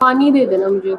पानी दे देना मुझे।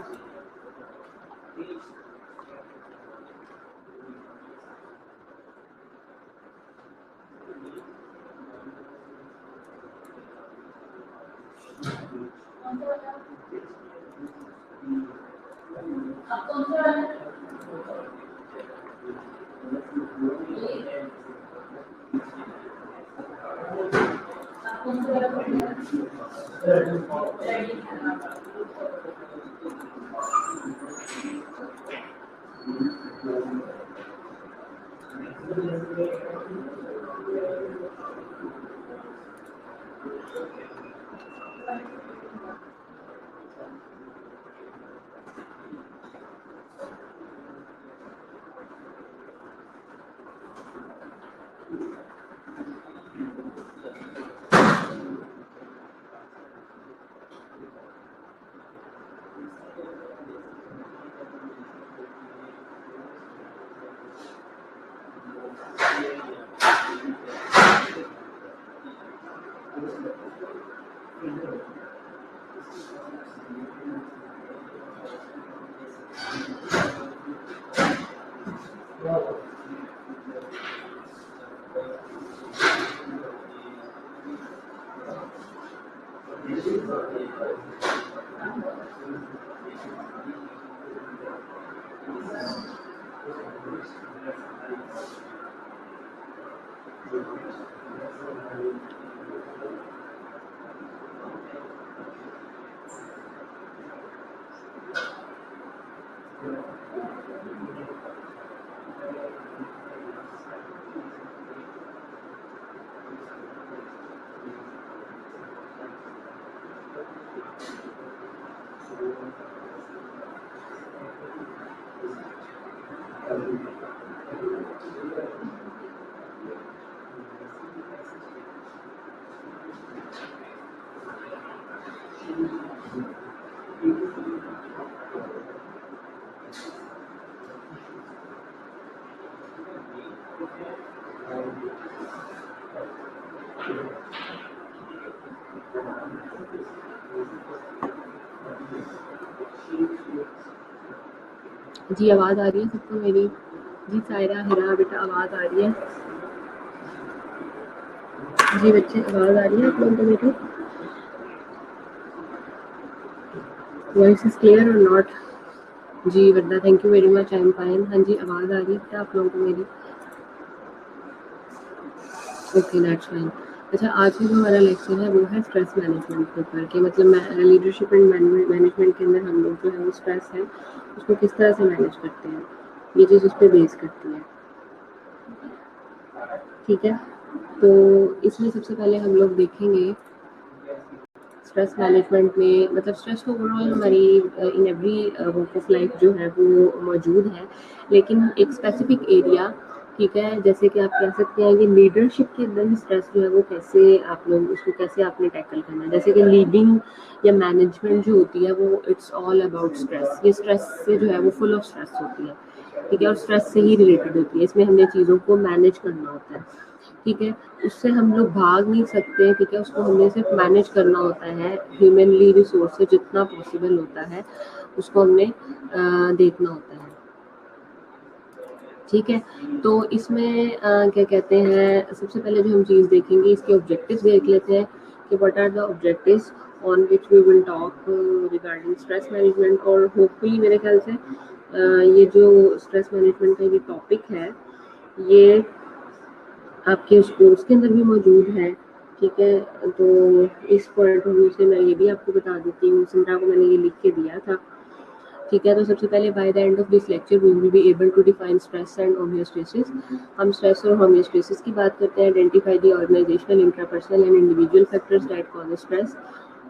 जी आवाज़ आ रही है सबको मेरी? जी सायरा हिरा बेटा आवाज़ आ रही है? जी बच्चे आवाज़ आ रही है आप लोगों को मेरी? Voice is clear or not? जी वरदा thank you very much, I am fine. हाँ जी आवाज़ आ रही है क्या आप लोगों को मेरी? Okay that's fine. अच्छा आज का जो हमारा लेक्चर है वो है स्ट्रेस मैनेजमेंट के ऊपर कि मतलब लीडरशिप एंड मैनेजमेंट के अंदर हम लोग जो है वो स्ट्रेस है उसको किस तरह से मैनेज करते हैं, ये चीज़ उस पर बेस करती है। ठीक है, तो इसमें सबसे पहले हम लोग देखेंगे स्ट्रेस मैनेजमेंट में, मतलब स्ट्रेस तो ओवरऑल हमारी in every work of life जो है वो मौजूद है, लेकिन एक स्पेसिफिक एरिया, ठीक है, जैसे कि आप कह सकते हैं कि लीडरशिप के अंदर ही स्ट्रेस जो है वो कैसे आप लोग उसको कैसे आपने टैकल करना है। जैसे कि लीडिंग या मैनेजमेंट जो होती है वो इट्स ऑल अबाउट स्ट्रेस, ये स्ट्रेस से जो है वो फुल ऑफ स्ट्रेस होती है, ठीक है, और स्ट्रेस से ही रिलेटेड होती है। इसमें हमने चीज़ों को मैनेज करना होता है, ठीक है, उससे हम लोग भाग नहीं सकते, ठीक है, उसको हमें सिर्फ मैनेज करना होता है। ह्यूमनली रिसोर्स से जितना पॉसिबल होता है उसको हमने देखना होता है, ठीक है। तो इसमें क्या कहते हैं, सबसे पहले जो हम चीज़ देखेंगे इसके ऑब्जेक्टिव्स देख लेते हैं कि what are the objectives on which we will talk regarding stress management. और होपफुली मेरे ख्याल से ये जो स्ट्रेस मैनेजमेंट का ये टॉपिक है ये आपके उस कोर्स के अंदर भी मौजूद है, ठीक है। तो इस पॉइंट ऑफ व्यू से मैं ये भी आपको बता देती हूँ, सिमरा को मैंने ये लिख के दिया था, ठीक है। तो सबसे पहले by the end of this lecture we will be able to define stress and homeostasis. हम स्ट्रेस और होमियोस्टेसिस की बात करते हैं, identify the organisational intrapersonal and individual factors that cause stress.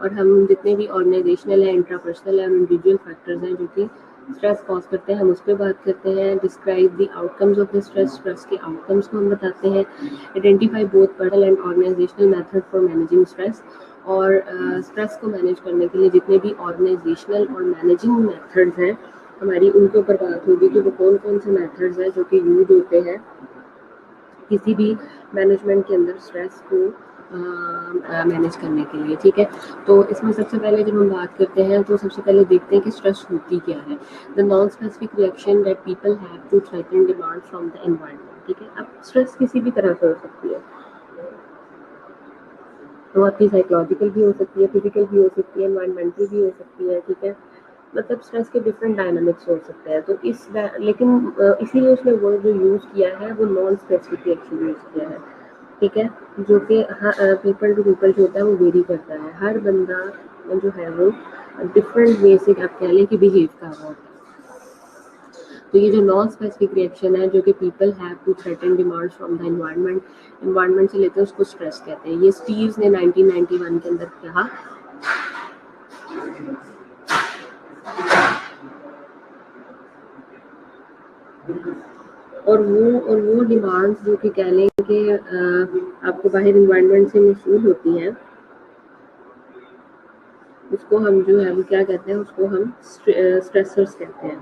और हम जितने भी ऑर्गेनाइजेशनल है, इंट्रापर्सनल है और इंडिविजुअल फैक्टर्स हैं जो कि स्ट्रेस कॉज करते हैं, हम उस पर बात करते हैं। Describe the outcomes of the stress, stress के आउटकम्स को हम बताते हैं। Identify both personal and organisational method for managing stress. और स्ट्रेस को मैनेज करने के लिए जितने भी ऑर्गेनाइजेशनल और मैनेजिंग मेथड्स हैं हमारी, उनके ऊपर बात होगी कि वो कौन कौन से मेथड्स हैं जो कि यूज होते हैं किसी भी मैनेजमेंट के अंदर स्ट्रेस को मैनेज करने के लिए, ठीक है। तो इसमें सबसे पहले जब हम बात करते हैं तो सबसे पहले देखते हैं कि स्ट्रेस होती क्या है। The non specific reaction that people have to threaten demand from the environment, ठीक है। अब स्ट्रेस किसी भी तरह से हो सकती है, तो आपकी साइकोलॉजिकल भी हो सकती है, फिजिकल भी हो सकती है, एनवायरमेंटल भी हो सकती है, ठीक है। मतलब स्ट्रेस के डिफरेंट डायनामिक्स हो सकते हैं। तो लेकिन इसीलिए उसने वर्ड जो यूज़ किया है वो नॉन स्पेसिफिक रिएक्शन यूज़ किया है, ठीक है। जो कि पीपल टू पीपल जो होता है वो वेरी करता है, हर बंदा जो है वो डिफरेंट वे से आप कह लें कि बिहेव कर रहा होता है। तो ये जो नॉन स्पेसिफिक रिएक्शन है जो कि people have to threaten demands from the environment से लेते हैं उसको स्ट्रेस कहते हैं। ये स्टीव्स ने 1991 के अंदर कहा। और वो डिमांड्स जो कि कह लें कि आपको बाहर एनवायरनमेंट से महसूस होती हैं, उसको हम जो है वो क्या कहते हैं, उसको हम स्ट्रेसर्स कहते हैं।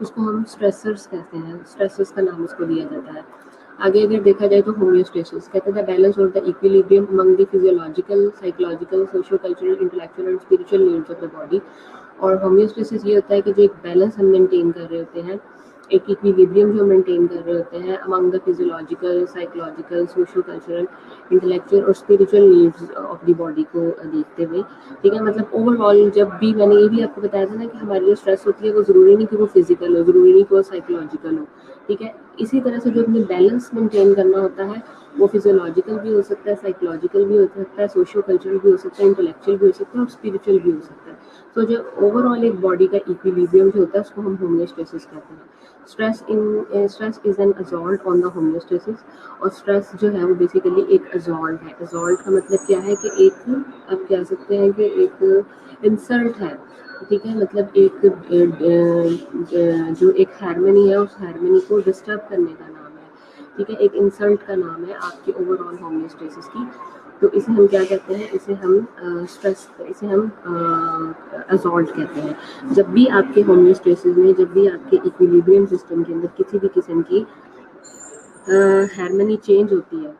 उसको हम स्ट्रेसर्स कहते हैं, स्ट्रेसर्स का नाम उसको दिया जाता है। आगे अगर देखा जाए तो होम्योस्टेसिस कहते हैं बैलेंस और the equilibrium among the physiological, psychological, socio cultural, intellectual and spiritual needs of the body. और होम्योस्टेसिस ये होता है कि जो एक बैलेंस हम मेंटेन कर रहे होते हैं, एक इक्विलिब्रियम जो मेंटेन कर रहे होते हैं among the physiological, psychological, socio cultural, intellectual और spiritual needs of the body को देखते हुए, ठीक है। मतलब ओवरऑल जब भी मैंने ये भी आपको बताया था ना कि हमारी जो स्ट्रेस होती है वो ज़रूरी नहीं कि वो फिजिकल हो, ज़रूरी नहीं कि वो साइकोलॉजिकल हो, ठीक है। इसी तरह से जो अपने बैलेंस मेंटेन करना होता है वो फिजियोलॉजिकल भी हो सकता है, साइकोलॉजिकल भी हो सकता है, सोशियो कल्चरल भी हो सकता है, इंटेलेक्चुअल भी हो सकता है और स्पिरिचुअल भी हो सकता है। तो जो ओवरऑल एक बॉडी का इक्विलिब्रियम जो होता है उसको हम होम्योस्टेसिस कहते हैं। Stress is an assault on the homeostasis. और स्ट्रेस जो है वो बेसिकली एक असॉल्ट है। असॉल्ट का मतलब क्या है कि एक, आप कह सकते हैं कि एक इंसल्ट है, ठीक है। मतलब एक जो एक हार्मनी है उस हार्मनी को डिस्टर्ब करने का नाम है, ठीक है। एक इंसल्ट का नाम है आपकी ओवरऑल होम्योस्टेसिस की। तो इसे हम क्या कहते हैं, इसे हम इसे हम असॉल्ट कहते हैं। जब भी आपके होम्योस्टेसिस में, जब भी आपके इक्विलिब्रियम सिस्टम के अंदर किसी भी किस्म की हार्मनी चेंज होती है,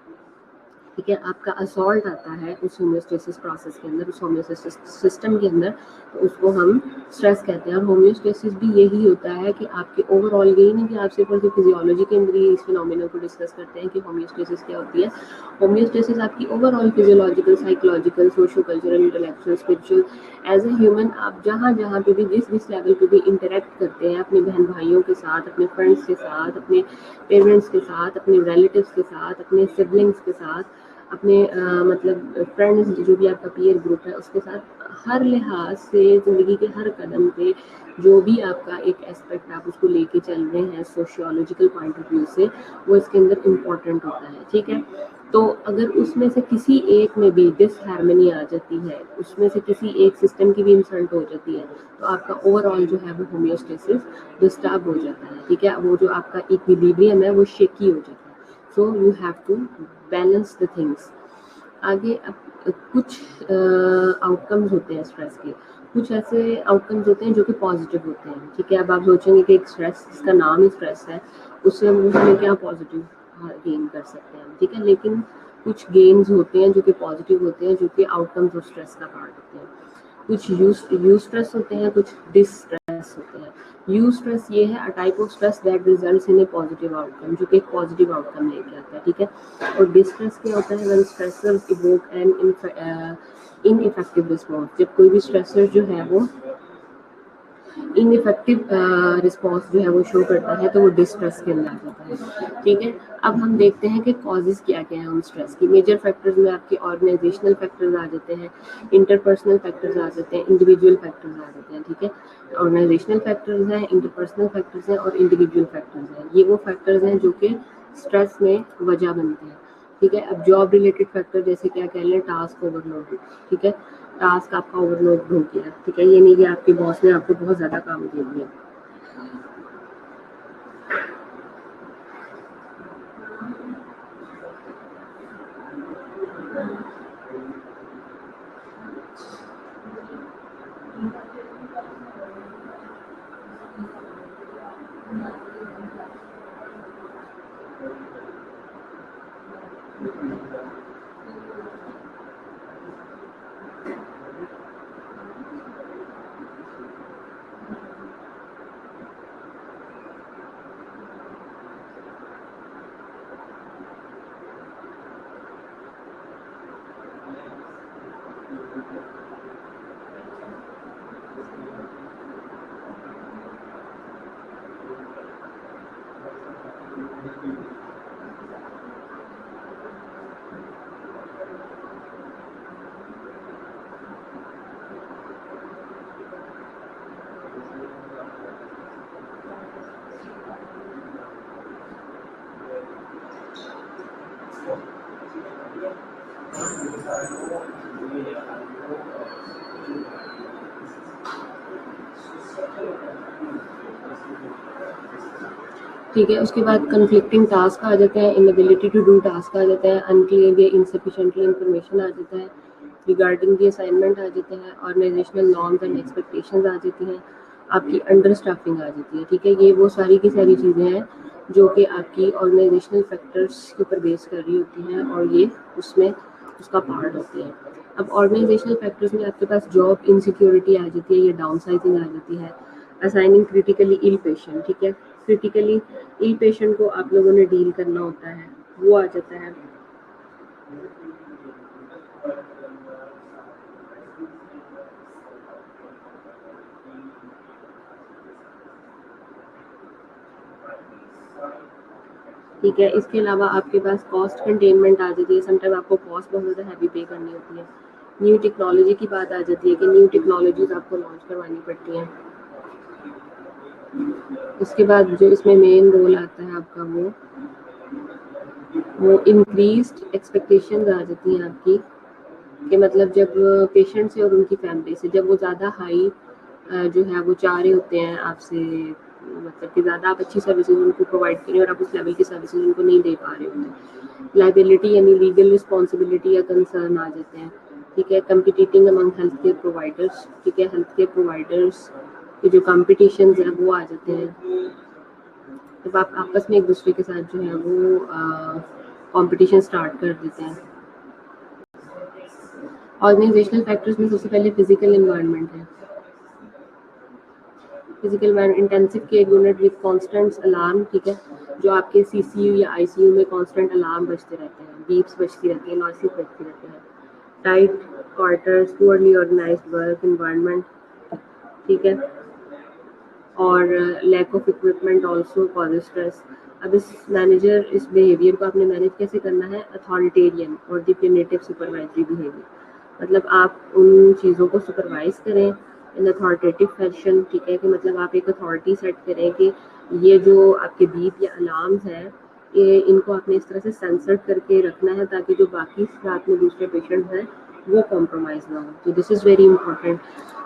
ठीक है, आपका असॉल्ट आता है उस होम्योस्टेसिस प्रोसेस के अंदर, उस होम्योस्टेसिस सिस्टम के अंदर, तो उसको हम स्ट्रेस कहते हैं। और होम्योस्टेसिस भी यही होता है कि आपके ओवरऑल, यही नहीं कि आप सिर्फ और सिर्फ फिजियोलॉजी के अंदर ही इस फिनोमेना को डिस्कस करते हैं कि होम्योस्टेसिस क्या होती है। होम्योस्टेसिस आपकी overall physiological, psychological, socio cultural, intellectual, spiritual, as a human आप जहाँ जहाँ पे भी जिस लेवल पे भी इंटरेक्ट करते हैं अपने बहन भाइयों के साथ, अपने फ्रेंड्स के साथ, अपने पेरेंट्स के साथ, अपने रिलेटिव्स के साथ, अपने सिबलिंग्स के साथ, अपने मतलब फ्रेंड्स जो भी आपका पीयर ग्रुप है उसके साथ, हर लिहाज से ज़िंदगी के हर कदम पे जो भी आपका एक एस्पेक्ट आप उसको लेके चल रहे हैं सोशियोलॉजिकल पॉइंट ऑफ व्यू से, वो इसके अंदर इम्पोर्टेंट होता है, ठीक है। तो अगर उसमें से किसी एक में भी डिसहार्मनी आ जाती है, उसमें से किसी एक सिस्टम की भी इंसल्ट हो जाती है, तो आपका ओवरऑल जो है वो होम्योस्टेसिस डिस्टर्ब हो जाता है, ठीक है। वो जो आपका इक्विलिब्रियम है वो शेकी हो जाता है। So you have to balance the things. आगे अब कुछ आउटकम्स होते हैं स्ट्रेस के, कुछ ऐसे आउटकम्स होते हैं जो कि पॉजिटिव होते हैं, ठीक है। अब आप सोचेंगे कि एक स्ट्रेस जिसका नाम ही स्ट्रेस है उससे हम उसमें क्या पॉजिटिव गेन कर सकते हैं, ठीक है। लेकिन कुछ गेन्स होते हैं जो कि पॉजिटिव होते हैं, जो कि आउटकम्स ऑफ स्ट्रेस का पार्ट होते हैं। कुछ यूज स्ट्रेस होते हैं, कुछ डिस्ट्रेस होते हैं। यूज स्ट्रेस ये है a type of stress that results in A positive outcome, जो कि एक पॉजिटिव आउटकम लेके आता है, ठीक है। और डिस्ट्रेस क्या होता है, when stressors evoke an ineffective response, जब कोई भी स्ट्रेसर जो है वो इनइफेक्टिव रिस्पॉन्स जो है वो शो करता है, तो वो डिस्ट्रेस के अंदर आ जाता है, ठीक है। अब हम देखते हैं कि कॉजेज क्या क्या है उन स्ट्रेस की। मेजर फैक्टर्स में आपके ऑर्गेनाइजेशनल फैक्टर्स आ जाते हैं, इंटरपर्सनल फैक्टर्स आ जाते हैं, इंडिविजुअल फैक्टर्स आ जाते हैं, ठीक है। ऑर्गेनाइजेशनल फैक्टर्स हैं, इंटरपर्सनल फैक्टर्स हैं और इंडिविजुअल फैक्टर्स हैं। ये वो फैक्टर्स हैं जो कि स्ट्रेस में वजह बनते हैं। ठीक है। अब जॉब रिलेटेड फैक्टर जैसे क्या कह लें, टास्क ओवरलोड, ठीक है, टास्क आपका ओवरलोड हो गया, ठीक है, ये नहीं कि आपके बॉस ने आपको बहुत ज़्यादा काम दे दिया। ठीक है, उसके बाद कन्फ्लिक्टिंग टास्क आ जाता है, इनएबिलिटी टू डू टास्क आ जाता है, अनक्लियर या इनसफिशिएंटली इंफॉर्मेशन आ जाता है, रिगार्डिंग दी असाइनमेंट आ जाते हैं, ऑर्गेनाइजेशनल नॉर्म्स एंड एक्सपेक्टेशंस आ जाती हैं, आपकी अंडर स्टाफिंग आ जाती है। ठीक है, ये वो सारी की सारी चीज़ें हैं जो कि आपकी ऑर्गेनाइजेशनल फैक्टर्स के ऊपर बेस कर रही होती हैं और ये उसमें उसका पार्ट होते हैं। अब ऑर्गेनाइजेशनल फैक्टर्स में आपके पास जॉब इनसिक्योरिटी आ जाती है, ये डाउन साइजिंग आ जाती है, असाइनिंग क्रिटिकली इल पेशेंट, ठीक है, क्रिटिकली इल पेशेंट को आप लोगों ने डील करना होता है, वो आ जाता है। ठीक है, इसके अलावा आपके पास कॉस्ट कंटेनमेंट आ जाती है, समटाइम आपको कॉस्ट बहुत ज़्यादा हैवी पे करनी होती है। न्यू टेक्नोलॉजी की बात आ जाती है कि न्यू टेक्नोलॉजीज आपको लॉन्च करवानी पड़ती हैं। उसके बाद जो इसमें मेन रोल आता है आपका वो इंक्रीज्ड एक्सपेक्टेशंस आ जाती हैं आपकी, कि मतलब जब पेशेंट से और उनकी फैमिली से जब वो ज़्यादा हाई जो है वो चाह रहे होते हैं आपसे, मतलब कि ज़्यादा आप अच्छी सर्विसेज उनको प्रोवाइड करें और आप उस लेवल की सर्विसेज उनको नहीं दे पा रहे होते, लाइबिलिटी यानी लीगल रिस्पॉन्सिबिलिटी या कंसर्न आ जाते हैं। ठीक है, कंपिटिटिंग अमंग हेल्थ केयर प्रोवाइडर्स, ठीक है, हेल्थ केयर प्रोवाइडर्स के जो कॉम्पिटिशन है वो आ जाते हैं, जब आप आपस में एक दूसरे के साथ जो है वो कंपटीशन स्टार्ट कर देते हैं। ऑर्गेनाइजेशनल फैक्टर्स में सबसे पहले फिजिकल एनवायरनमेंट है, physical environment, intensive care unit with constant alarm, ठीक है, जो आपके सीसीयू या आईसीयू में कांस्टेंट अलार्म बजते रहते हैं, बीप्स बजती रहती है, नॉइसेस बजते रहते हैं, tight quarters, poorly organised work environment, ठीक है, और lack of equipment also causes stress. अब इस मैनेजर इस बिहेवियर को आपने मैनेज कैसे करना है, अथॉरिटेरियन और डिफिनेटिव सुपरवाइजरी बिहेवियर, मतलब आप उन चीज़ों को सुपरवाइज करें इन अथॉरिटेटिव फैशन, ठीक है, कि मतलब आप एक अथॉरिटी सेट करें कि ये जो आपके बीप या अलार्म्स हैं ये इनको आपने इस तरह से सेंसर करके रखना है ताकि जो बाकी साथ में दूसरे पेशेंट्स हैं वो कॉम्प्रोमाइज़ ना हो, तो दिस इज़ वेरी इंपॉर्टेंट।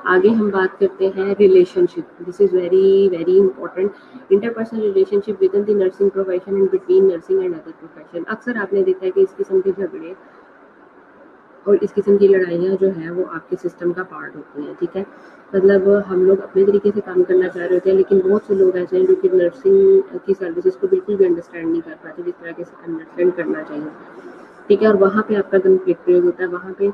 आगे हम बात करते हैं relationship, this is very very important, interpersonal relationship with in the nursing profession and between nursing and other profession. अक्सर आपने देखा है कि इस किस्म के झगड़े और इस किस्म की लड़ाइयाँ जो है वो आपके सिस्टम का पार्ट होती हैं। ठीक है, मतलब हम लोग अपने तरीके से काम करना चाह रहे होते हैं, लेकिन बहुत से लोग ऐसे हैं जो कि नर्सिंग की सर्विसेज को बिल्कुल भी अंडरस्टैंड नहीं कर पाते जिस तरह से अंडरस्टैंड करना चाहिए। ठीक है, और वहाँ पे आपका कन्फ्लिक्ट क्रिएट होता है, वहाँ पे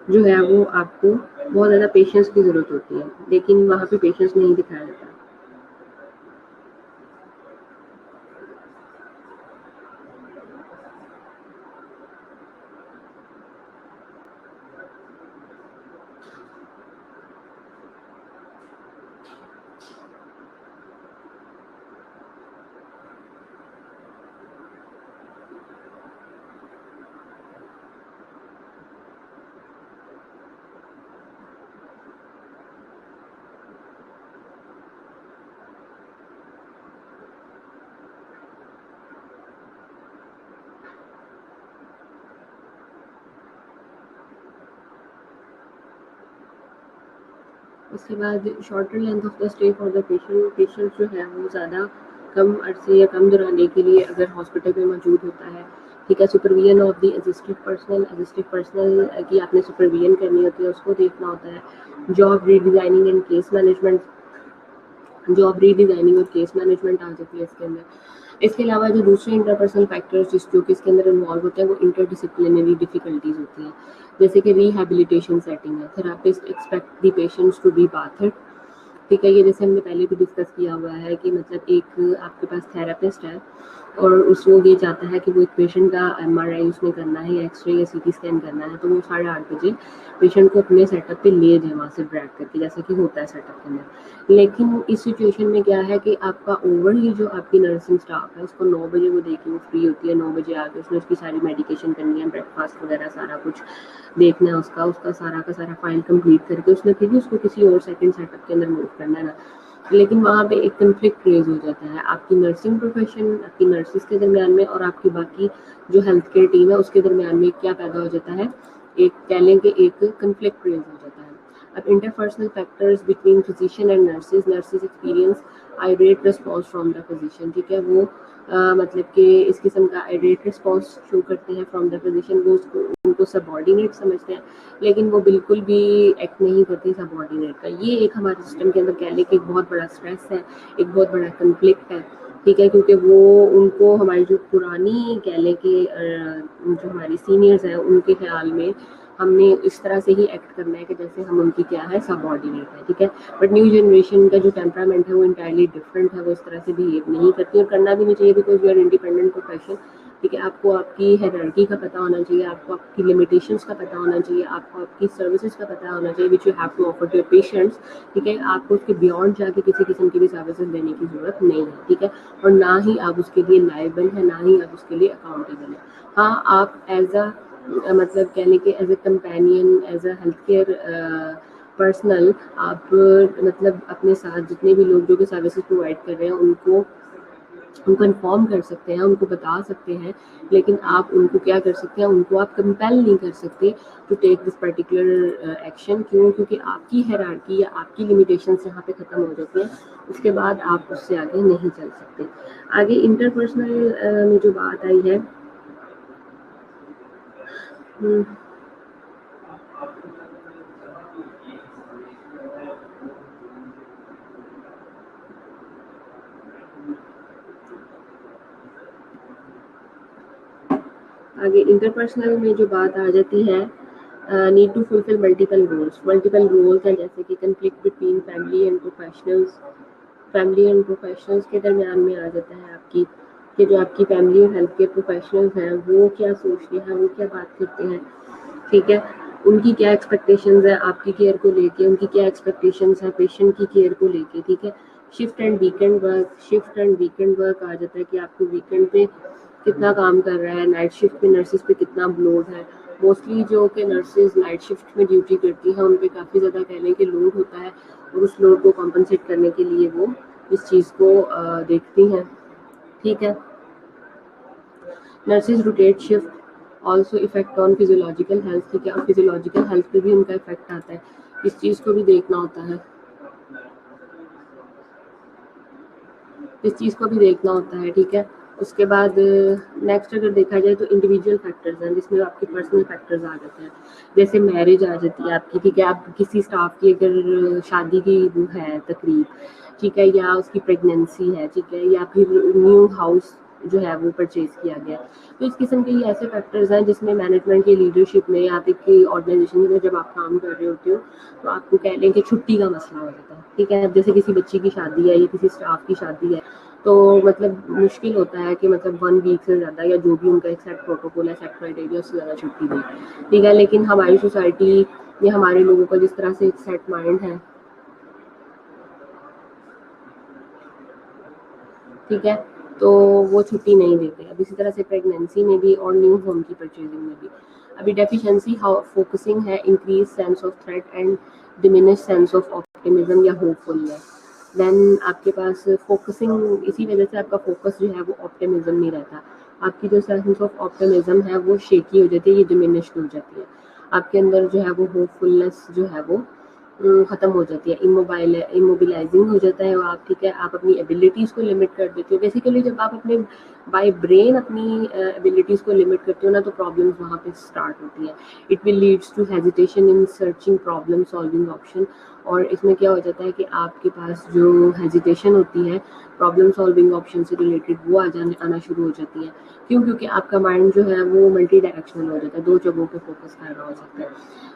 जो है वो आपको बहुत ज़्यादा पेशेंस की ज़रूरत होती है, लेकिन वहाँ पे पेशेंस नहीं दिखाया जाता। उसके बाद shorter length of the stay for the patient जो है वो ज़्यादा कम अरसे या कम दौराने के लिए अगर हॉस्पिटल में मौजूद होता है, ठीक है। Supervision of the existing personal की आपने सुपरविजन करनी होती है, उसको देखना होता है। Job redesigning and case management, job redesigning और केस मैनेजमेंट आ जाती है इसके अंदर। इसके अलावा जो दूसरे इंटरपर्सनल फैक्टर्स जो कि इसके अंदर इन्वॉल्व होते हैं वो इंटरडिसिप्लिनरी डिफिकल्टीज होती हैं, जैसे कि रिहैबिलिटेशन सेटिंग है। Therapist expect the patients to be bathed, ठीक है। ये जैसे हमने पहले भी डिस्कस किया हुआ है कि मतलब एक आपके पास थेरापिस्ट है और उसको ये चाहता है कि वो एक पेशेंट का MRI उसमें करना है या एक्सरे या CT स्कैन करना है, तो वो 8:30 बजे पेशेंट को अपने सेटअप पे ले जाए वहाँ से ड्रैग करके, जैसा कि होता है सेटअप के अंदर। लेकिन इस सिचुएशन में क्या है कि आपका ओवरली जो आपकी नर्सिंग स्टाफ है उसको 9 बजे वो देखिए वो फ्री होती है, 9 बजे आके उसने उसकी सारी मेडिकेशन करनी है, ब्रेकफास्ट वगैरह सारा कुछ देखना है, उसका सारा का सारा फाइल कंप्लीट करके उसने फिर भी उसको किसी और सेकंड सेटअप के अंदर मूव करना है ना। लेकिन वहाँ पे एक कन्फ्लिक्ट क्रिएट हो जाता है आपकी नर्सिंग प्रोफेशन, आपकी नर्सिस के दरमियान में और आपकी बाकी जो हेल्थ केयर टीम है उसके दरमियान में क्या पैदा हो जाता है, एक कह लें कि एक कन्फ्लिक्ट क्रिएट हो जाता है। अब interpersonal factors between physician and nurses experience irate response from the physician, ठीक है। वो मतलब कि इस किस्म का आइरेट रिस्पॉन्स शो करते हैं फ्रॉम द फिजिशियन, वो उसको उनको सबऑर्डिनेट समझते हैं, लेकिन वो बिल्कुल भी एक्ट नहीं करते सबऑर्डिनेट का। ये एक हमारे सिस्टम के अंदर कह लें कि एक बहुत बड़ा स्ट्रेस है, एक बहुत बड़ा कन्फ्लिक्ट है, ठीक है। क्योंकि वो उनको हमारी जो पुरानी कह लें कि जो हमारी सीनियर्स हैं उनके ख्याल में हमने इस तरह से ही एक्ट करना है कि जैसे हम उनकी क्या है, सबऑर्डिनेट है, ठीक है। बट न्यू जनरेशन का जो टेम्परामेंट है वो इंटायरली डिफरेंट है, वो इस तरह से बिहेव नहीं करती और करना भी नहीं चाहिए, because you are independent profession, ठीक है। आपको आपकी हायरार्की का पता होना चाहिए, आपको आपकी लिमिटेशंस का पता होना चाहिए, आपको आपकी सर्विसेज का पता होना चाहिए which you have to offer to your patients, ठीक है। आपको उसके बियॉन्ड जाके किसी किस्म की भी सर्विसेज देने की जरूरत नहीं है, ठीक है। और ना ही आप उसके लिए लायबल है, ना ही आप उसके लिए अकाउंटेबल है। हाँ, आप एज अ मतलब कह लें कि as a companion, as a health care personal, आप मतलब अपने साथ जितने भी लोग जो कि सर्विसेज प्रोवाइड कर रहे हैं उनको इन्फॉर्म कर सकते हैं, उनको बता सकते हैं, लेकिन आप उनको क्या कर सकते हैं, उनको आप कंपेल नहीं कर सकते to take this particular action. क्यों? क्योंकि आपकी हायरार्की या आपकी लिमिटेशंस यहाँ पे ख़त्म हो जाती हैं, उसके बाद आप उससे आगे नहीं चल सकते। आगे इंटरपर्सनल में जो बात आई है, आगे इंटरपर्सनल में जो बात आ जाती है, need to fulfil multiple roles हैं, जैसे कि conflict between family and professionals के दरमियान में आ जाता है आपकी कि जो आपकी फैमिली और हेल्थ केयर प्रोफेशनल्स हैं वो क्या सोचते हैं, वो क्या बात करते हैं, ठीक है। उनकी क्या एक्सपेक्टेशंस है आपकी केयर को लेके, उनकी क्या एक्सपेक्टेशंस है पेशेंट की केयर को लेके, ठीक है। शिफ्ट एंड वीकेंड वर्क आ जाता है कि आपको वीकेंड पे कितना काम कर रहा है, नाइट शिफ्ट पे नर्सिस पे कितना लोड है। मोस्टली जो कि नर्सिस नाइट शिफ्ट में ड्यूटी करती हैं उन पे काफ़ी ज़्यादा कह लें कि लोड होता है, और उस लोड को कॉम्पनसेट करने के लिए वो इस चीज़ को देखती हैं, ठीक है। Nurses rotate shift also effect on physiological health, ठीक है। और फिजियोलॉजिकल हेल्थ पे भी उनका इफेक्ट आता है, इस चीज़ को भी देखना होता है, ठीक है। उसके बाद नेक्स्ट अगर देखा जाए तो इंडिविजुअल फैक्टर्स हैं, जिसमें आपके पर्सनल फैक्टर्स आ जाते हैं, जैसे मैरिज आ जाती है आपकी, ठीक है। आप किसी स्टाफ की अगर शादी की वो है तकरीब, ठीक है, या उसकी प्रेगनेंसी है, ठीक है, या फिर न्यू हाउस जो है वो परचेज किया गया, तो इस किस्म के ये ऐसे फैक्टर्स हैं जिसमें मैनेजमेंट की लीडरशिप में आप एक ऑर्गेनाइजेशन में जब आप काम कर रहे होते हो तो आपको कह लें कि छुट्टी का मसला हो जाता है, ठीक है। अब जैसे किसी बच्ची की शादी है या किसी स्टाफ की शादी है, तो मतलब मुश्किल होता है कि मतलब 1 वीक से ज़्यादा या जो भी उनका एक सेट प्रोटोकॉल है, सेट क्राइटेरिया, उससे ज़्यादा छुट्टी दें, ठीक है। लेकिन हमारी सोसाइटी या हमारे लोगों का जिस तरह से एक सेट माइंड है, ठीक है, तो वो छुट्टी नहीं देते। अब इसी तरह से प्रेगनेंसी में भी और न्यू होम की परचेजिंग में भी अभी डेफिशिएंसी हाउ फोकसिंग है, increase sense of threat and diminish sense of optimism या होपफुलनेस। देन आपके पास फोकसिंग, इसी वजह से आपका फोकस जो है वो ऑप्टिमिज्म नहीं रहता, आपकी जो सेंस ऑफ ऑप्टिमिज्म है वो शेकी हो जाती है, ये डिमिनिश्ड हो जाती है, आपके अंदर जो है वो होपफुलनेस जो है वो ख़त्म हो जाती है, इमोबिलाइजिंग हो जाता है वो आप, ठीक है। आप अपनी एबिलिटीज़ को लिमिट कर देते हो। बेसिकली जब आप अपने बाय ब्रेन अपनी एबिलिटीज़ को लिमिट करते हो ना, तो प्रॉब्लम्स वहाँ पे स्टार्ट होती हैं। It will leads to hesitation in searching problem solving option. और इसमें क्या हो जाता है कि आपके पास जो हेजिटेशन होती है प्रॉब्लम सॉल्विंग ऑप्शन से रिलेटेड, वो आना शुरू हो जाती है। क्यों? क्योंकि आपका माइंड जो है वो मल्टी डायरेक्शनल हो जाता है, 2 जगहों पे फोकस कर रहा हो सकता है।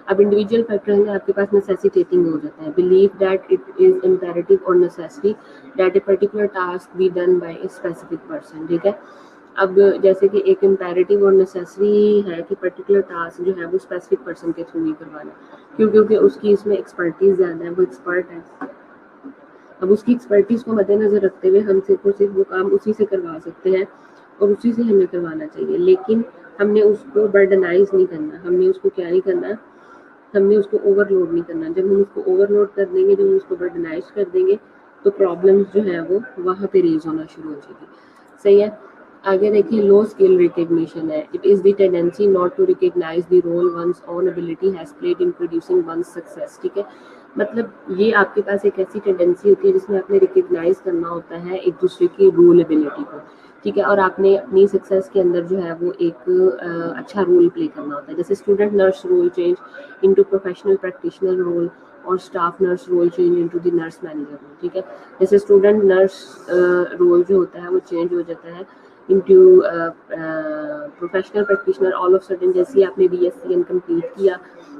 अब इंडिविजुअल फैक्टर में आपके पास नेसेसिटेटिंग हो जाता है, believe that it is imperative और necessary that a particular task be done by a specific person, ठीक है। अब जैसे कि एक इम्पेरेटिव और नेसेसरी है कि पर्टिकुलर टास्क जो है वो स्पेसिफिक पर्सन के थ्रू ही करवाना, क्यों? क्योंकि उसकी इसमें एक्सपर्टीज ज़्यादा है, वो एक्सपर्ट है। अब उसकी एक्सपर्टीज को मद्देनजर रखते हुए हम सिर्फ और सिर्फ वो काम उसी से करवा सकते हैं और उसी से हमें करवाना चाहिए। लेकिन हमने उसको बर्डनाइज नहीं करना, हमने उसको क्या नहीं करना, हमने उसको ओवरलोड नहीं करना। जब हम उसको ओवरलोड कर देंगे, जब हम उसको बर्डनाइज कर देंगे, तो प्रॉब्लम्स जो है वो वहाँ पे रेज होना शुरू हो जाएगी। सही है। आगे देखिए, लो स्किल रिकग्निशन है। It is the tendency not to recognise the role one's own ability has played in producing one's success, ठीक है। मतलब ये आपके पास एक ऐसी टेंडेंसी होती है जिसमें आपने रिकग्नाइज करना होता है एक दूसरे की रोल एबिलिटी को, ठीक है। और आपने अपनी सक्सेस के अंदर जो है वो एक अच्छा रोल प्ले करना होता है। जैसे student nurse role change into professional practitioner role और staff nurse role change into the nurse manager role, ठीक है। जैसे स्टूडेंट नर्स रोल जो होता है वो चेंज हो जाता है into professional practitioner. All of sudden जैसे आपने BSc कंप्लीट किया,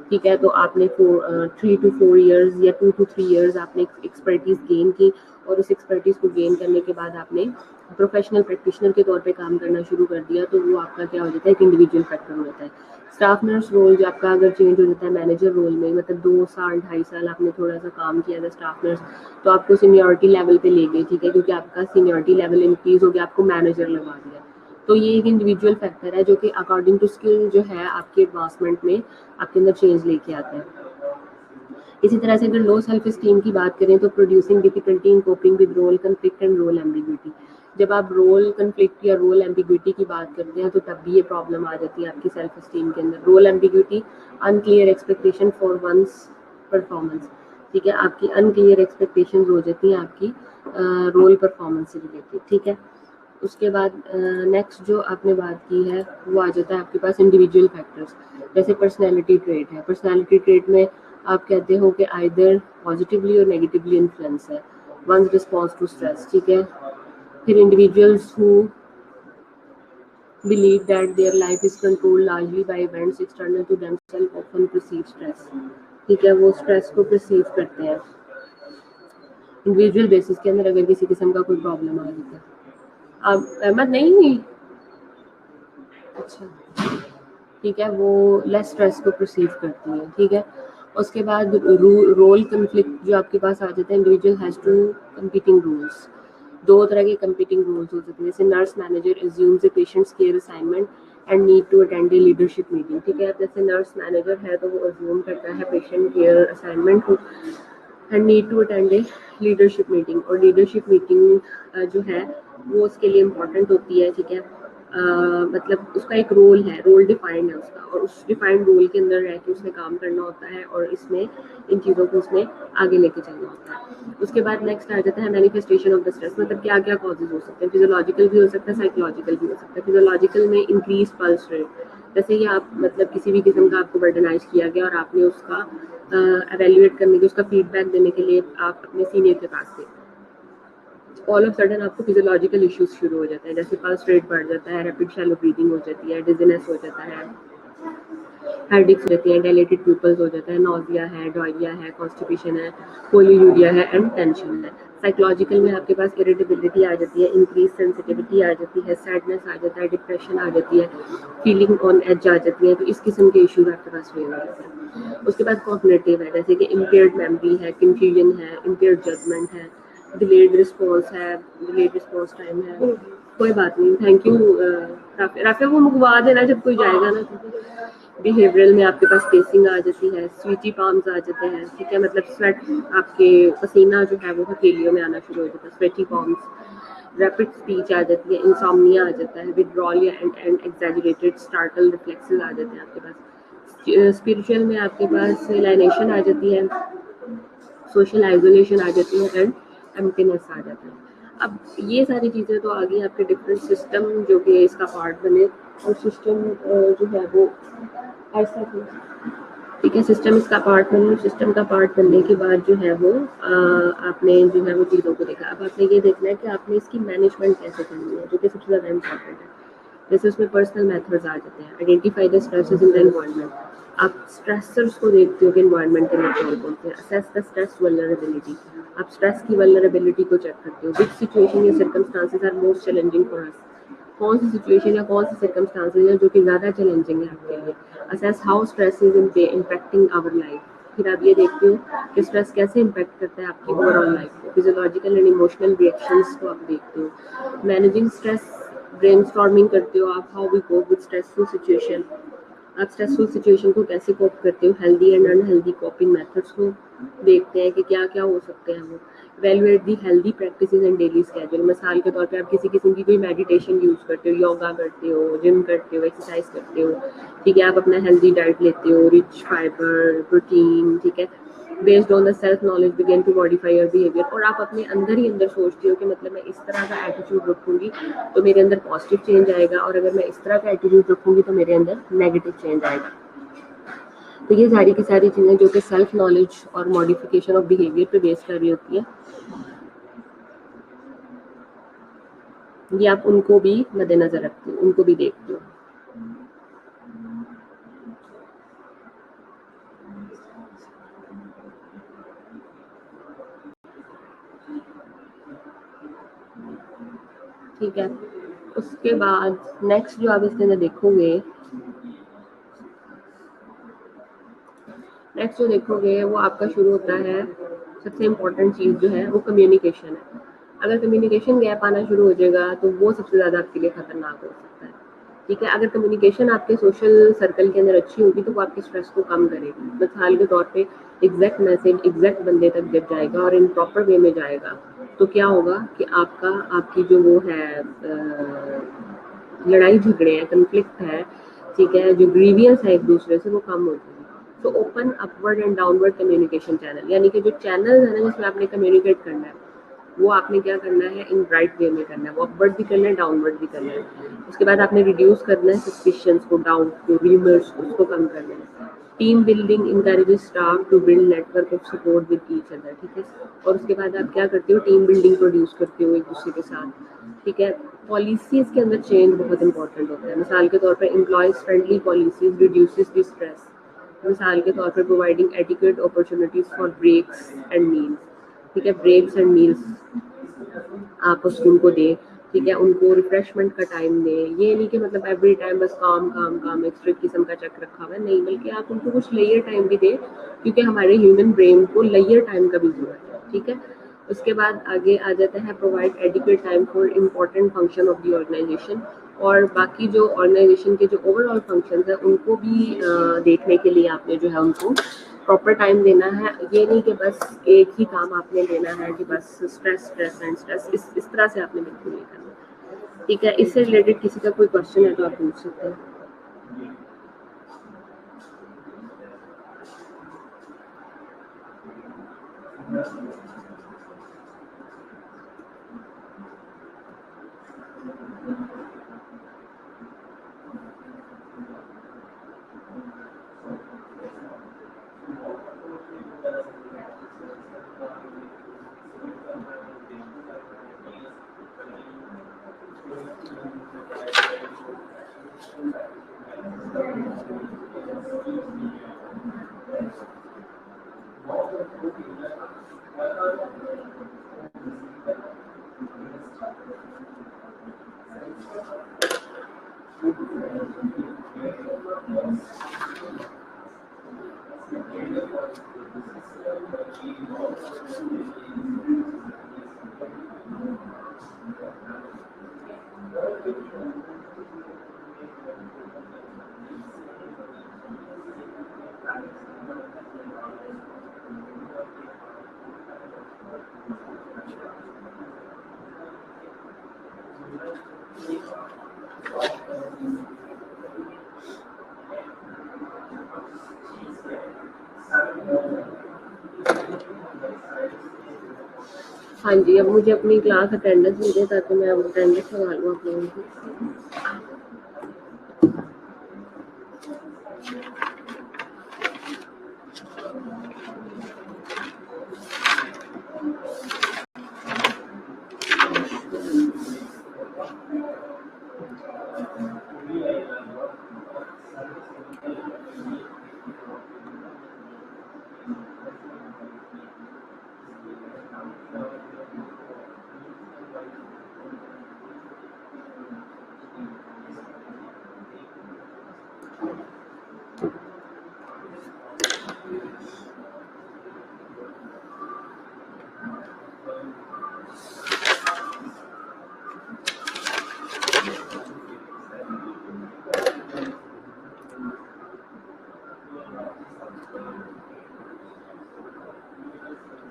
ठीक है, तो आपने 3 to 4 ईयर्स या 2 to 3 ईयर्स आपने एक्सपर्टीज गेन की, और उस एक्सपर्टीज को गेन करने के बाद आपने प्रोफेशनल प्रैक्टिशनर के तौर पे काम करना शुरू कर दिया, तो वो आपका क्या हो जाता है, एक इंडिविजुअल फैक्टर हो जाता है। स्टाफ नर्स रोल जो आपका अगर चेंज हो जाता है मैनेजर रोल में, मतलब 2 साल 2.5 साल आपने थोड़ा सा काम किया था स्टाफ नर्स, तो आपको सीनियरिटी लेवल पे ले गई, ठीक है, क्योंकि आपका सीनियरिटी लेवल इंक्रीज हो गया, आपको मैनेजर लगा दिया। तो ये एक इंडिविजुअल फैक्टर है जो कि अकॉर्डिंग टू स्किल जो है आपके एडवांसमेंट में आपके अंदर चेंज लेके आता है। इसी तरह से अगर लो सेल्फ स्टीम की बात करें तो producing difficulty in coping with role conflict and role ambiguity. जब आप रोल कन्फ्लिक्ट या रोल एम्बिग्विटी की बात करते हैं तो तब भी ये प्रॉब्लम आ जाती है आपकी सेल्फ स्टीम के अंदर। Role ambiguity, unclear expectation for one's performance, ठीक है, आपकी अनक्लियर एक्सपेक्टेशंस हो जाती हैं आपकी रोल परफॉर्मेंस से रिलेटेड, ठीक है। उसके बाद नेक्स्ट जो आपने बात की है वो आ जाता है आपके पास इंडिविजुअल फैक्टर्स। जैसे पर्सनैलिटी ट्रेट है, पर्सनैलिटी ट्रेट में आप कहते हो कि आइदर पॉजिटिवली और नेगेटिवली इन्फ्लुएंस है वंस रिस्पॉन्स टू स्ट्रेस, ठीक है। फिर individuals who believe that their life is controlled largely by events external to themselves often perceive stress, ठीक है, वो स्ट्रेस को परसीव करते हैं इंडिविजुअल बेसिस के अंदर अगर किसी किस्म का कोई प्रॉब्लम आ जाता है। अब अहमद नहीं हुई, अच्छा, ठीक है, वो लेस स्ट्रेस को परसीव करती है, ठीक है। उसके बाद रोल कन्फ्लिक्ट जो आपके पास आ जाता है, individual has to competing rules. 2 तरह के कंपीटिंग रूल्स हो सकते हैं। जैसे nurse manager assumes a patients care assignment and need to attend a leadership meeting, ठीक है। जैसे नर्स मैनेजर है तो वो एज्यूम करता है पेशेंट केयर असाइनमेंट को and need to attend a leadership meeting, और लीडरशिप मीटिंग जो है वो उसके लिए इम्पॉर्टेंट होती है, ठीक है। मतलब उसका एक रोल है, रोल डिफाइंड है उसका, और उस डिफाइंड रोल के अंदर रह के उसने काम करना होता है और इसमें इन चीज़ों को उसने आगे लेके चलना होता है। उसके बाद नेक्स्ट आ जाता है मैनिफेस्टेशन ऑफ द स्ट्रेस। मतलब क्या क्या कॉजेज हो सकते हैं, फिजियोलॉजिकल भी हो सकता है, साइकोलॉजिकल भी हो सकता है। फिजियोलॉजिकल में इंक्रीज पल्स रेट, जैसे कि आप मतलब किसी भी किस्म का आपको बर्डनाइज किया गया और आपने उसका एवेल्युएट करने के, उसका फीडबैक देने के लिए आप अपने सीनियर के पास थे, ऑल ऑफ सडन आपको फिजियोलॉजिकल इश्यूज शुरू हो जाते हैं। जैसे पल्स रेट बढ़ जाता है, रैपिड शैलो ब्रीदिंग हो जाती है, डिजीनेस हो जाता है, हेडेक्स रहती हैं, डायलेटेड प्यूपल्स हो जाता है, नोजिया है, डायरिया है, कॉन्स्टिपेशन है, पोलीयूरिया है एंड टेंशन है। साइकोलॉजिकल में आपके पास इरिटेबिलिटी आ जाती है, इंक्रीज सेंसिटिविटी आ जाती है, सैडनेस आ जाता है, डिप्रेशन आ जाती है, फीलिंग ऑन एज आ जाती है। तो इस किस्म के इश्यूज आपके पास फेल हो जाते हैं। उसके बाद कॉग्निटिव है, जैसे कि इम्पेयर्ड मेमोरी है, कन्फ्यूजन है, इम्पेयर्ड जजमेंट है, डिलेड रिस्पॉन्स है, डिलेड रिस्पॉन्स टाइम है। कोई बात नहीं, थैंक यू राफिया, वो मंगवा देना जब कोई जाएगा ना। बिहेवियरल में आपके पास पेसिंग आ जाती है, स्वीटी पाम्स आ जाते हैं, ठीक है, मतलब स्वेट, आपके पसीना जो है वो हथेलियों में आना शुरू हो जाता है, स्वेटी पाम्स। रैपिड स्पीच आ जाती है, इंसोम्निया आ जाता है, विड्रॉल या एंड एग्जैजरेटेड स्टार्टल रिफ्लेक्सेस आ जाते हैं आपके पास। स्पिरिचुअल में आपके पास लाइनेशन आ जाती है, सोशल आइसोलेशन आ जाती है एंड एम्प्टीनेस आ जाता है। अब ये सारी चीज़ें तो आ गई आपके डिफरेंट सिस्टम जो कि इसका पार्ट बने, और सिस्टम जो है वो ऐसा ही, ठीक है, सिस्टम इसका पार्ट बने। सिस्टम का पार्ट बनने के बाद जो है वो आपने जो है वो चीज़ों को देखा। अब आपने ये देखना है कि आपने इसकी मैनेजमेंट कैसे करनी है, जो कि सबसे ज़्यादा इम्पोर्टेंट है। जैसे उसमें पर्सनल मेथड्स आ जाते हैं। Identify the stresses in the environment, आप स्ट्रेसर्स को देखते हो कि एनवायरनमेंट के लिए कौन से। असेस द स्ट्रेस वल्नरेबिलिटी, आप स्ट्रेस की वल्नरेबिलिटी को चेक करते हो। विच सिचुएशन या circumstances are most challenging for us, कौन सी सिचुएशन या कौन सी सर्कमस्टांसेस है जो कि ज़्यादा चैलेंजिंग है आपके लिए। Assess how stress is impacting our life, फिर आप ये देखते हो कि स्ट्रेस कैसे इम्पैक्ट करता है आपकी ओवरऑल लाइफ को। फिजियोलॉजिकल एंड इमोशनल रिएक्शंस को आप देखते हो। मैनेजिंग स्ट्रेस ब्रेनस्टॉर्मिंग करते हो आप, how we cope with stressful situation, आप स्ट्रेसफुल सिचुएशन को कैसे कोप करते हो। Healthy and unhealthy coping methods को देखते हैं कि क्या क्या हो सकते हैं वो। Evaluate the healthy practices and daily schedule, मिसाल के तौर पे आप किसी किस्म की कोई मेडिटेशन यूज़ करते हो, योगा करते हो, जिम करते हो, एक्सरसाइज करते हो, ठीक है, आप अपना हेल्दी डाइट लेते हो, रिच फाइबर, प्रोटीन, ठीक है। Based on the self knowledge begin to modify your behaviour, और आप अपने अंदर ही अंदर सोचते हो कि मतलब मैं इस तरह का एटीट्यूड रखूंगी तो मेरे अंदर पॉजिटिव चेंज आएगा, और अगर मैं इस तरह का एटीट्यूड रखूंगी तो मेरे अंदर नेगेटिव चेंज आएगा। तो ये सारी की सारी चीज़ें जो कि सेल्फ नॉलेज और मॉडिफिकेशन ऑफ बिहेवियर पे बेस कर रही होती है, ये आप उनको भी मद्देनजर रखते हो, उनको भी देखते हो। ठीक है, उसके बाद नेक्स्ट जो आप इसके अंदर देखोगे, नेक्स्ट जो देखोगे वो आपका शुरू होता है, सबसे इम्पोर्टेंट चीज़ जो है वो कम्युनिकेशन है। अगर कम्युनिकेशन गैप आना शुरू हो जाएगा तो वो सबसे ज़्यादा आपके लिए खतरनाक हो सकता है, ठीक है। अगर कम्युनिकेशन आपके सोशल सर्कल के अंदर अच्छी होगी तो वो आपके स्ट्रेस को कम करेगी। मिसाल के तौर पे एग्जैक्ट मैसेज एग्जैक्ट बंदे तक जब जाएगा और इन प्रॉपर वे में जाएगा तो क्या होगा कि आपकी जो वो है लड़ाई झगड़े हैं, कन्फ्लिक्ट है, ठीक है, जो ग्रीवियंस है एक दूसरे से, वो कम हो जाएगी। तो open upward and downward communication channel, यानी कि जो चैनल है ना जिसमें आपने कम्युनिकेट करना है वो आपने क्या करना है, इन राइट वे में करना है। वो अपवर्ड भी करना है, डाउनवर्ड भी करना है। उसके बाद आपने रिड्यूस करना है सस्पिशंस को, डाउट को, र्यूमर्स को, उसको कम करना है। Team building encourages staff to build network of support with each other, ठीक है। और उसके बाद आप क्या करते हो, टीम बिल्डिंग प्रोड्यूस करते हो एक दूसरे के साथ, ठीक है। पॉलिसीज के अंदर चेंज बहुत इंपॉर्टेंट होता है। मिसाल के तौर पर employees friendly policies reduces the stress. मिसाल के तौर पर providing adequate opportunities for breaks and meals, ठीक है, ब्रेक्स एंड मील्स आप उनको दें, ठीक है, उनको रिफ्रेशमेंट का टाइम दें। ये नहीं कि मतलब एवरी टाइम बस काम काम काम एक स्ट्रिक्ट किस्म का चेक रखा हुआ है, नहीं, बल्कि आप उनको कुछ लेयर टाइम भी दें, क्योंकि हमारे ह्यूमन ब्रेन को लेयर टाइम का भी जरूरत है, ठीक है। उसके बाद आगे आ जाता है provide adequate time for important function of the organisation, और बाकी जो ऑर्गेनाइजेशन के जो ओवरऑल फंक्शंस हैं उनको भी देखने के लिए आपने जो है उनको प्रॉपर टाइम देना है। ये नहीं कि बस एक ही काम आपने लेना है कि बस स्ट्रेस स्ट्रेस एंड स्ट्रेस, इस तरह से आपने बिल्कुल नहीं करना, ठीक है। इससे रिलेटेड किसी का कोई क्वेश्चन है तो आप पूछ सकते हैं। हाँ जी, अब मुझे अपनी क्लास अटेंडेंस दे दें ताकि मैं अब अटेंडेंस संभालूँ आप लोगों की।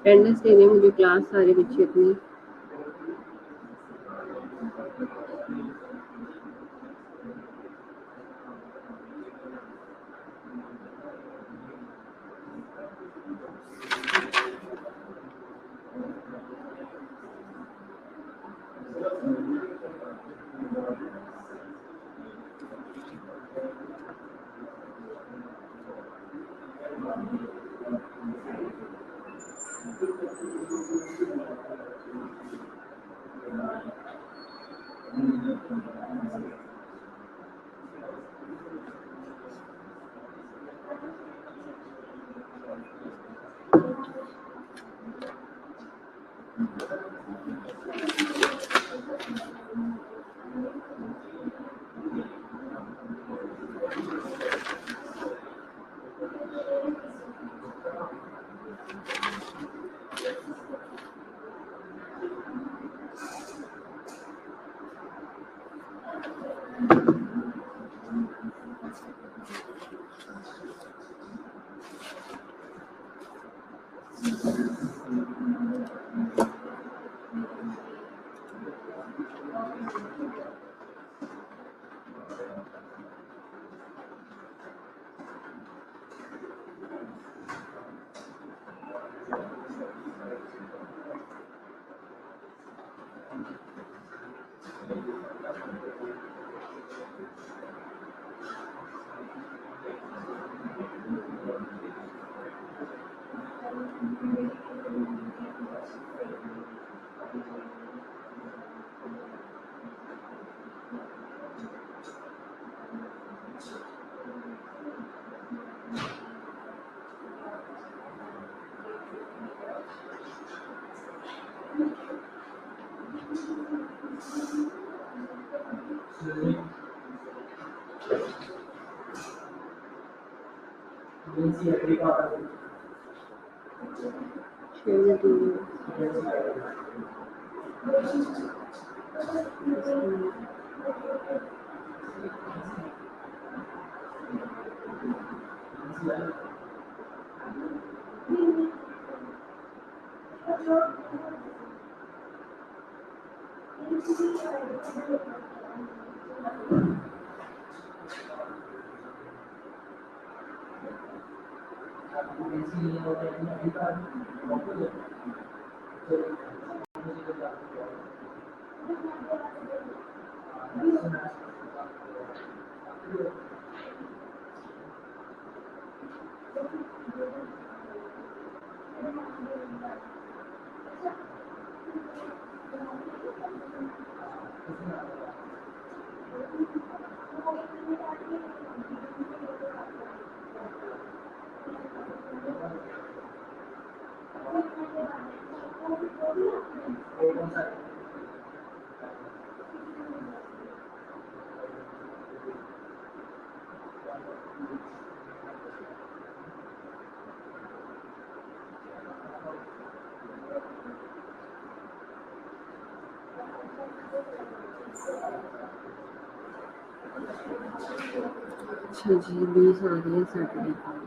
अटेंडेंस दे दें मुझे क्लास सारे बच्चे अपनी। अच्छा जी, 20 आ रही है सैटरडे को।